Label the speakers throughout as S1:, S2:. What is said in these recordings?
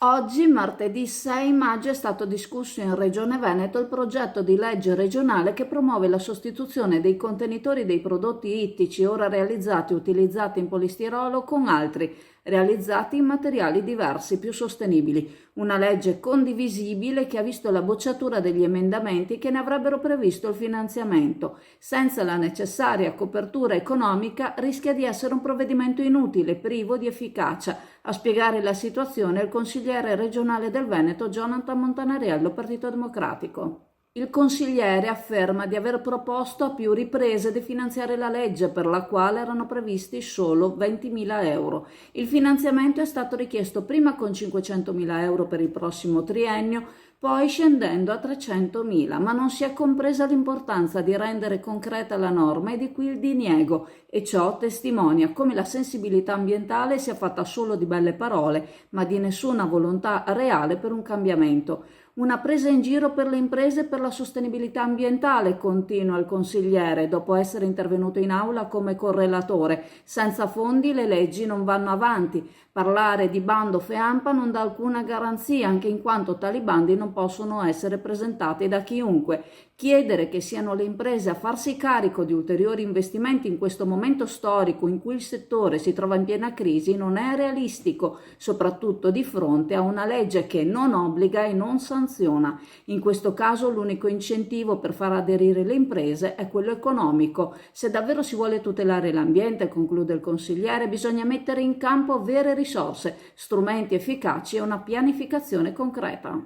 S1: Oggi, martedì 6 maggio, è stato discusso in Regione Veneto il progetto di legge regionale che promuove la sostituzione dei contenitori dei prodotti ittici ora realizzati e utilizzati in polistirolo con altri realizzati in materiali diversi, più sostenibili. Una legge condivisibile che ha visto la bocciatura degli emendamenti che ne avrebbero previsto il finanziamento. Senza la necessaria copertura economica rischia di essere un provvedimento inutile, privo di efficacia. A spiegare la situazione il consigliere regionale del Veneto Jonathan Montanariello, Partito Democratico. Il consigliere afferma di aver proposto a più riprese di finanziare la legge, per la quale erano previsti solo 20.000 euro. Il finanziamento è stato richiesto prima con 500.000 euro per il prossimo triennio, poi scendendo a 300.000, ma non si è compresa l'importanza di rendere concreta la norma e di qui il diniego, e ciò testimonia come la sensibilità ambientale sia fatta solo di belle parole, ma di nessuna volontà reale per un cambiamento. Una presa in giro per le imprese e per la sostenibilità ambientale, continua il consigliere, dopo essere intervenuto in aula come correlatore. Senza fondi le leggi non vanno avanti. Parlare di bando FEAMPA non dà alcuna garanzia, anche in quanto tali bandi non possono essere presentati da chiunque. Chiedere che siano le imprese a farsi carico di ulteriori investimenti in questo momento storico in cui il settore si trova in piena crisi non è realistico, soprattutto di fronte a una legge che non obbliga e non sanziona. In questo caso l'unico incentivo per far aderire le imprese è quello economico. Se davvero si vuole tutelare l'ambiente, conclude il consigliere, bisogna mettere in campo vere risorse, strumenti efficaci e una pianificazione concreta.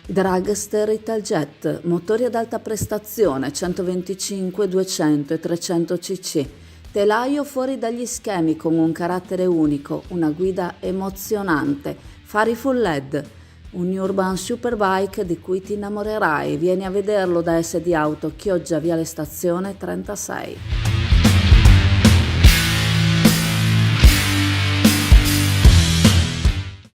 S2: Dragster Italjet, motori ad alta prestazione 125, 200 e 300 cc, telaio fuori dagli schemi con un carattere unico, una guida emozionante, fari full LED, un urban superbike di cui ti innamorerai. Vieni a vederlo da SD Auto, Chioggia, Viale Stazione 36.